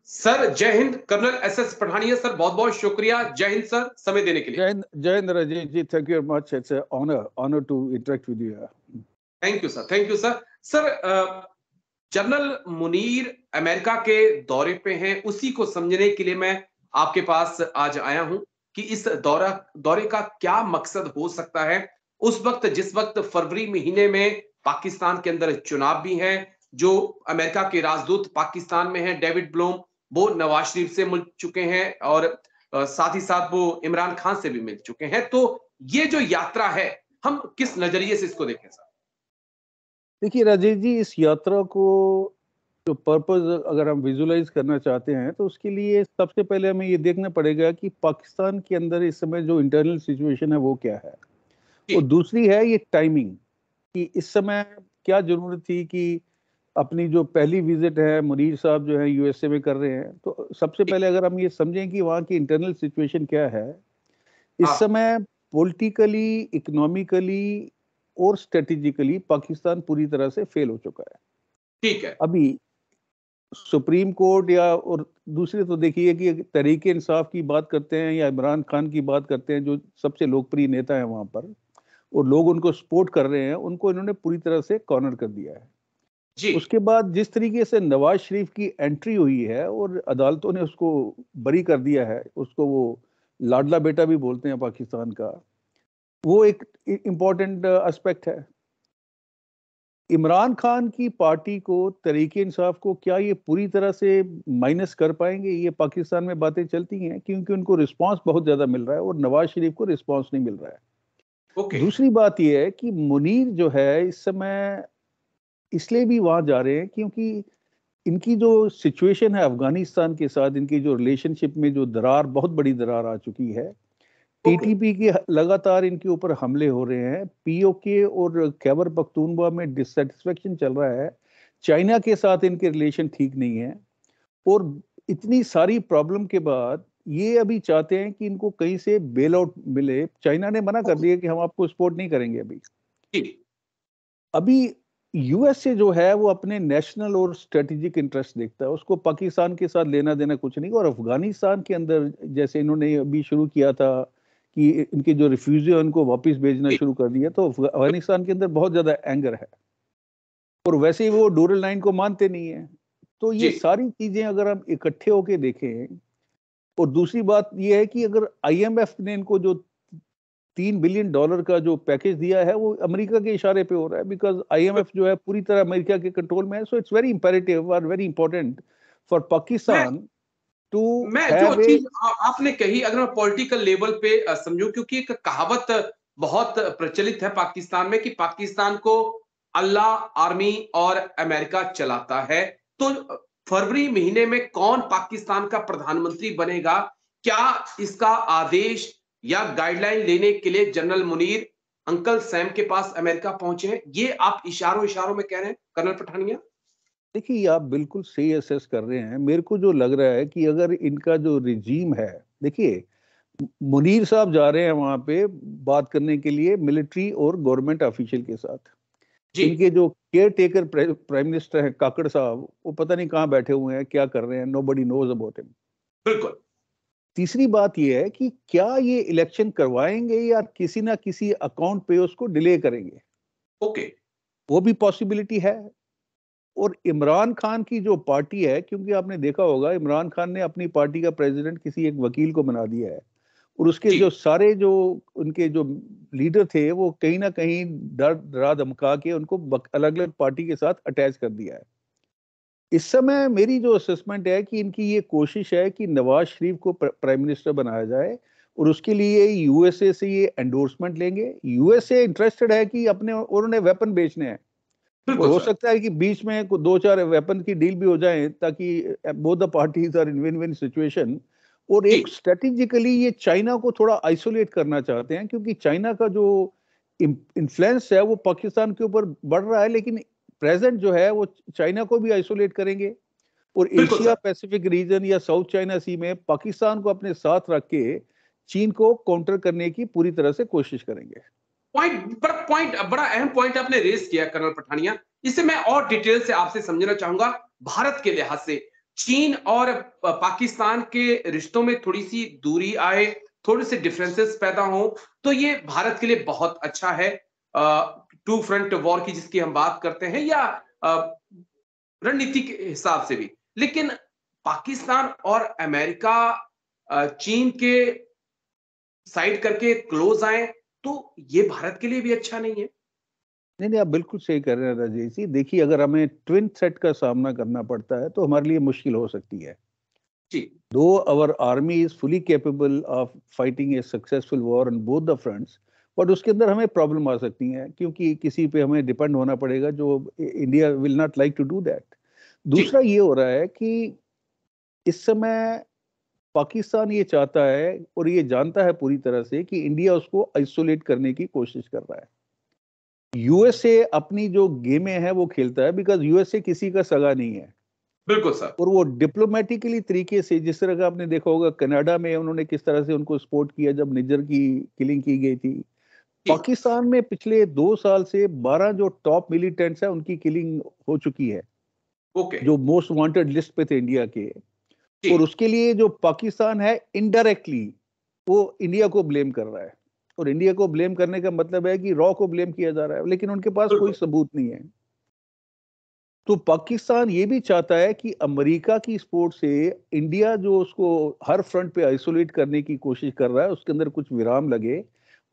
Sir जय हिंद। Colonel SS Pathania sir, बहुत बहुत शुक्रिया। जय हिंद सर, समय देने के लिए। जय Hind Rajesh ji, thank you very much. It's honour to interact with you. Thank you sir, thank you sir. Sir general Munir America के दौरे पे हैं, उसी को समझने के लिए मैं आपके पास आज आया हूं कि इस दौरे का क्या मकसद हो सकता है। उस वक्त, जिस वक्त फरवरी महीने में पाकिस्तान के अंदर चुनाव भी है, जो अमेरिका के राजदूत पाकिस्तान में हैं डेविड ब्लूम, वो नवाज शरीफ से मिल चुके हैं और साथ ही साथ वो इमरान खान से भी मिल चुके हैं। तो ये जो यात्रा है, हम किस नजरिए से इसको देखें सर? देखिए राजेश जी, इस यात्रा को जो पर्पस अगर हम विजुलाइज करना चाहते हैं तो उसके लिए सबसे पहले हमें ये देखना पड़ेगा कि पाकिस्तान के अंदर इस समय जो इंटरनल सिचुएशन है वो क्या है, और दूसरी है ये टाइमिंग कि इस समय क्या जरूरत थी कि अपनी जो पहली विजिट है मुनीर साहब जो है यूएसए में कर रहे हैं। तो सबसे पहले अगर हम ये समझें कि वहाँ की इंटरनल सिचुएशन क्या है इस समय, पॉलिटिकली, इकोनॉमिकली और स्ट्रेटेजिकली पाकिस्तान पूरी तरह से फेल हो चुका है। ठीक है। अभी सुप्रीम कोर्ट या और दूसरे तो देखिए कि तहरीके इंसाफ की बात करते हैं या इमरान खान की बात करते हैं, जो सबसे लोकप्रिय नेता है वहां पर, और लोग उनको सपोर्ट कर रहे हैं, उनको इन्होंने पूरी तरह से कॉर्नर कर दिया है जी। उसके बाद जिस तरीके से नवाज शरीफ की एंट्री हुई है और अदालतों ने उसको बरी कर दिया है, उसको वो लाडला बेटा भी बोलते हैं पाकिस्तान का, वो एक इम्पोर्टेंट एस्पेक्ट है। इमरान खान की पार्टी को, तहरीके इंसाफ को, क्या ये पूरी तरह से माइनस कर पाएंगे? ये पाकिस्तान में बातें चलती हैं क्योंकि उनको रिस्पांस बहुत ज्यादा मिल रहा है और नवाज शरीफ को रिस्पांस नहीं मिल रहा है। दूसरी बात यह है कि मुनीर जो है इस समय इसलिए भी वहां जा रहे हैं क्योंकि इनकी जो सिचुएशन है अफगानिस्तान के साथ, इनकी जो रिलेशनशिप में जो दरार, बहुत बड़ी दरार आ चुकी है। टीटीपी के लगातार इनके ऊपर हमले हो रहे हैं, पीओके और खैबर पख्तूनख्वा में डिससेटिस्फेक्शन चल रहा है, चाइना के साथ इनके रिलेशन ठीक नहीं है, और इतनी सारी प्रॉब्लम के बाद ये अभी चाहते हैं कि इनको कहीं से बेल आउट मिले। चाइना ने मना कर दिया कि हम आपको सपोर्ट नहीं करेंगे। अभी यूएसए जो है वो अपने नेशनल और स्ट्रेटेजिक इंटरेस्ट देखता है, उसको पाकिस्तान के साथ लेना देना कुछ नहीं। और अफगानिस्तान के अंदर जैसे इन्होंने अभी शुरू किया था कि इनके जो रिफ्यूजी है उनको वापस भेजना शुरू कर दिया, तो अफगानिस्तान के अंदर बहुत ज्यादा एंगर है, और वैसे ही वो डोरल लाइन को मानते नहीं है। तो ये सारी चीजें अगर हम इकट्ठे होके देखें, और दूसरी बात ये है कि अगर आईएमएफ ने इनको जो $3 बिलियन का जो पैकेज दिया है वो अमेरिका के इशारे पे हो रहा है, बिकॉज आईएमएफ जो है पूरी तरह अमेरिका के कंट्रोल में है। सो इट्स वेरी इंपेरेटिव और very important for Pakistan to जो चीज आपने कही, अगर मैं पॉलिटिकल लेवल पे समझूं, क्योंकि एक कहावत बहुत प्रचलित है पाकिस्तान में कि पाकिस्तान को अल्लाह, आर्मी और अमेरिका चलाता है। तो फरवरी महीने में कौन पाकिस्तान का प्रधानमंत्री बनेगा, क्या इसका आदेश या गाइडलाइन लेने के लिए जनरल मुनीर अंकल सैम के पास अमेरिका पहुंचे हैं? ये आप इशारों इशारों में कह रहे हैं कर्नल पठानिया? देखिए, आप बिल्कुल सही असेस कर रहे हैं। मेरे को जो लग रहा है कि अगर इनका जो रिजीम है, देखिए मुनीर साहब जा रहे हैं वहां पे बात करने के लिए मिलिट्री और गवर्नमेंट ऑफिशियल के साथ। इनके जो केयर टेकर प्राइम मिनिस्टर हैं काकड़ साहब, वो पता नहीं कहाँ बैठे हुए हैं, क्या कर रहे हैं, नोबडी नोज अबाउट हिम। बिल्कुल। तीसरी बात यह है कि क्या ये इलेक्शन करवाएंगे या किसी ना किसी अकाउंट पे उसको डिले करेंगे। वो भी पॉसिबिलिटी है। और इमरान खान की जो पार्टी है, क्योंकि आपने देखा होगा इमरान खान ने अपनी पार्टी का प्रेसिडेंट किसी एक वकील को बना दिया है, और उसके जो सारे जो उनके जो लीडर थे वो कहीं ना कहीं डरा धमका के उनको अलग अलग पार्टी के साथ अटैच कर दिया है। इस समय मेरी जो असेसमेंट है कि इनकी ये कोशिश है कि नवाज शरीफ को प्राइम मिनिस्टर बनाया जाए, और उसके लिए यूएसए से ये एंडोर्समेंट लेंगे। यूएसए इंटरेस्टेड है कि अपने, उन्होंने वेपन बेचने हैं, और हो सकता है कि बीच में 2-4 वेपन की डील भी हो जाए ताकि both the parties are in win win situation. और एक स्ट्रेटेजिकली ये चाइना को थोड़ा आइसोलेट करना चाहते हैं, क्योंकि चाइना का जो इन्फ्लुएंस है वो पाकिस्तान के ऊपर बढ़ रहा है, लेकिन प्रेजेंट जो है वो चाइना को भी आइसोलेट करेंगे, और एशिया पैसिफिक रीजन या साउथ चाइना सी में पाकिस्तान को अपने साथ रख के चीन को काउंटर करने की पूरी तरह से कोशिश करेंगे। बड़ा अहम पॉइंट आपने रेस किया कर्नल पठानिया। इसे मैं और डिटेल से आपसे समझना चाहूंगा। भारत के लिहाज से चीन और पाकिस्तान के रिश्तों में थोड़ी सी दूरी आए, थोड़े से डिफरेंसेस पैदा हो, तो ये भारत के लिए बहुत अच्छा है। टू फ्रंट वॉर की जिसकी हम बात करते हैं, या रणनीति के हिसाब से भी। लेकिन पाकिस्तान और अमेरिका चीन के साइड करके क्लोज आए, तो ये भारत के लिए भी अच्छा नहीं है। नहीं, आप बिल्कुल सही कर रहे हैं राजेश जी। देखिए, अगर हमें ट्विन थ्रेट का सामना करना पड़ता है तो हमारे लिए मुश्किल हो सकती है। जी। दो our army is fully capable of fighting a successful war on both the fronts, but उसके अंदर हमें प्रॉब्लम आ सकती है, क्योंकि किसी पे हमें डिपेंड होना पड़ेगा, जो India will not like to do that. दूसरा ये हो रहा है कि इस समय पाकिस्तान ये चाहता है और ये जानता है पूरी तरह से कि इंडिया उसको आइसोलेट करने की कोशिश कर रहा है। यूएसए अपनी जो गेमें हैं वो खेलता है, बिकॉज यूएसए किसी का सगा नहीं है। बिल्कुल सर। और वो डिप्लोमेटिकली तरीके से, जिस तरह का आपने देखा होगा कनाडा में उन्होंने किस तरह से उनको सपोर्ट किया जब निज्जर की किलिंग की गई थी। पाकिस्तान में पिछले 2 साल से 12 जो टॉप मिलिटेंट्स है उनकी किलिंग हो चुकी है, जो मोस्ट वांटेड लिस्ट पे थे इंडिया के। और उसके लिए जो पाकिस्तान है इनडायरेक्टली वो इंडिया को ब्लेम कर रहा है, और इंडिया को ब्लेम करने का मतलब है कि रॉ को ब्लेम किया जा रहा है, लेकिन उनके पास कोई सबूत नहीं है। तो पाकिस्तान ये भी चाहता है कि अमेरिका की सपोर्ट से इंडिया जो उसको हर फ्रंट पे आइसोलेट करने की कोशिश कर रहा है उसके अंदर कुछ विराम लगे,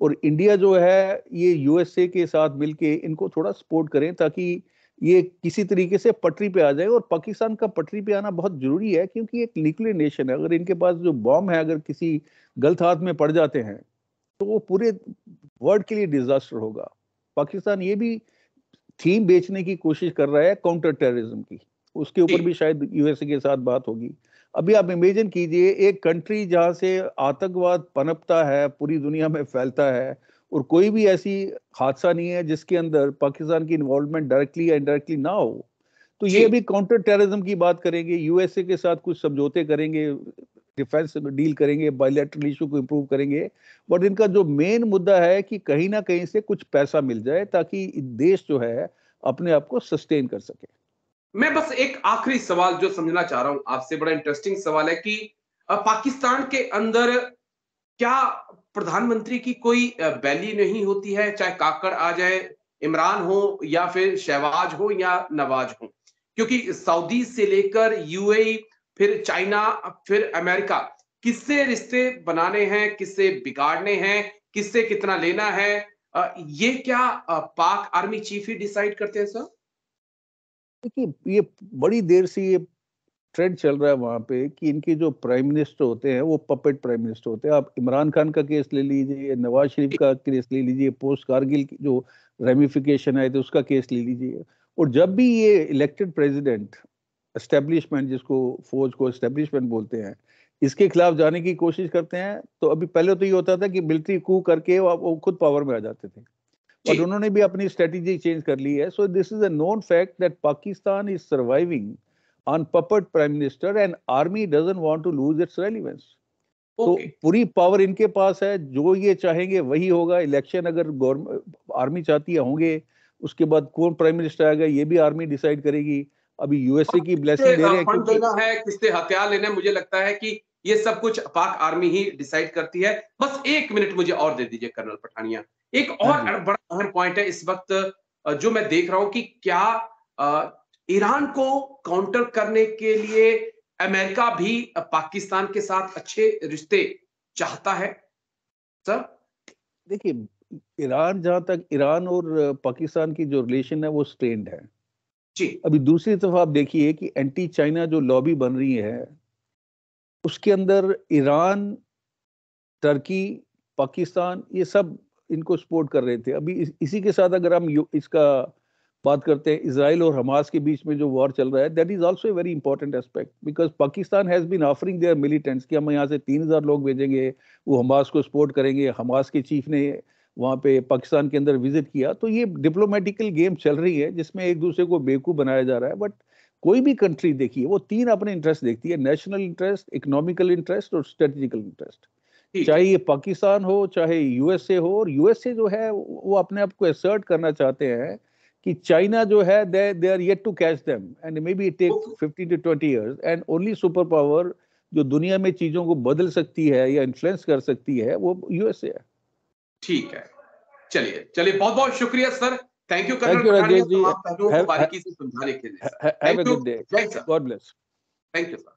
और इंडिया जो है ये यूएसए के साथ मिलके इनको थोड़ा सपोर्ट करें, ताकि ये किसी तरीके से पटरी पे आ जाए। और पाकिस्तान का पटरी पे आना बहुत जरूरी है, क्योंकि एक न्यूक्लियर नेशन है। अगर इनके पास जो बॉम्ब है अगर किसी गलत हाथ में पड़ जाते हैं तो वो पूरे वर्ल्ड के लिए डिजास्टर होगा। पाकिस्तान ये भी थीम बेचने की कोशिश कर रहा है काउंटर टेररिज्म की, उसके ऊपर भी शायद यूएसए के साथ बात होगी। अभी आप इमेजिन कीजिए, एक कंट्री जहां से आतंकवाद पनपता है, पूरी दुनिया में फैलता है, और कोई भी ऐसी हादसा नहीं है जिसके अंदर पाकिस्तान की इन्वॉल्वमेंट डायरेक्टली या इनडायरेक्टली ना हो। तो ये अभी काउंटर टेररिज्म की बात करेंगे, यूएसए के साथ कुछ समझौते करेंगे, डिफेंस डील करेंगे, बायलैटरल इशू को इंप्रूव करेंगे। बट इनका जो मेन मुद्दा है कि कहीं ना कहीं से कुछ पैसा मिल जाए ताकि देश जो है अपने आप को सस्टेन कर सके। मैं बस एक आखिरी सवाल जो समझना चाह रहा हूं आपसे, बड़ा इंटरेस्टिंग सवाल है कि पाकिस्तान के अंदर क्या प्रधानमंत्री की कोई बैली नहीं होती है, चाहे काकड़ आ जाए, इमरान हो या फिर शहबाज हो या नवाज हो? क्योंकि सऊदी से लेकर यूएई, फिर चाइना, फिर अमेरिका, किससे रिश्ते बनाने हैं, किससे बिगाड़ने हैं, किससे कितना लेना है, ये क्या पाक आर्मी चीफ ही डिसाइड करते हैं सर? देखिए, ये बड़ी देर से ये ट्रेंड चल रहा है वहां पे कि इनके जो प्राइम मिनिस्टर होते हैं वो पपेट प्राइम मिनिस्टर होते हैं। आप इमरान खान का केस ले लीजिए, नवाज शरीफ का केस ले लीजिए, पोस्ट कारगिल की जो रेमिफिकेशन आए थे उसका केस ले लीजिए। और जब भी ये इलेक्टेड प्रेसिडेंट एस्टेब्लिशमेंट, जिसको फौज को एस्टेब्लिशमेंट बोलते हैं, इसके खिलाफ जाने की कोशिश करते हैं, तो अभी पहले तो ये होता था कि मिलिट्री कू करके वो खुद पावर में आ जाते थे, बट उन्होंने भी अपनी स्ट्रेटेजी चेंज कर ली है। So this is a known fact that Pakistan is surviving on puppet prime minister and army doesn't want to lose its relevance. तो पूरी पावर इनके पास है, जो ये चाहेंगे वही होगा। इलेक्शन अगर गवर्नमेंट आर्मी चाहती है होंगे, उसके बाद कौन प्राइम मिनिस्टर आएगा ये भी आर्मी डिसाइड करेगी। अभी यूएसए की ब्लेसिंग ले रहे हैं, फंड देना है, किससे हथियार लेना है, मुझे लगता है कि ये सब कुछ पाक आर्मी ही डिसाइड करती है। बस 1 मिनट मुझे और दे दीजिए कर्नल पठानिया। एक और बड़ा अहम पॉइंट है इस वक्त जो मैं देख रहा हूं कि क्या ईरान को काउंटर करने के लिए अमेरिका भी पाकिस्तान के साथ अच्छे रिश्ते चाहता है सर? देखिए, ईरान, जहां तक ईरान और पाकिस्तान की जो रिलेशन है वो स्ट्रेन्ड है जी। अभी दूसरी तरफ आप देखिए कि एंटी चाइना जो लॉबी बन रही है उसके अंदर ईरान, टर्की, पाकिस्तान, ये सब इनको सपोर्ट कर रहे थे। अभी इसी के साथ अगर हम इसका बात करते हैं, इजराइल और हमास के बीच में जो वॉर चल रहा है, that is also a very important aspect, because Pakistan has been offering their militants कि हम यहाँ से 3000 लोग भेजेंगे, वो हमास को सपोर्ट करेंगे। हमास के चीफ ने वहाँ पे पाकिस्तान के अंदर विजिट किया। तो ये डिप्लोमेटिकल गेम चल रही है जिसमें एक दूसरे को बेवकूफ बनाया जा रहा है। बट कोई भी कंट्री देखिए वो 3 अपने इंटरेस्ट देखती है, नेशनल इंटरेस्ट, इकोनॉमिकल इंटरेस्ट और स्ट्रेटेजिकल इंटरेस्ट। चाहे ये पाकिस्तान हो, चाहे यूएसए हो। और यूएसए जो है वो अपने आप को असर्ट करना चाहते हैं कि चाइना जो है they are yet to catch them and may be it take 15 to 20 years and only super power जो दुनिया में चीजों को बदल सकती है या इन्फ्लुएंस कर सकती है वो यूएसए है। ठीक है, चलिए बहुत बहुत शुक्रिया sir. Thank you colonel Pathania, तमाम पहलुओं को बारीकी से समझाने के लिए। Have a good day, god bless. Thank you sir.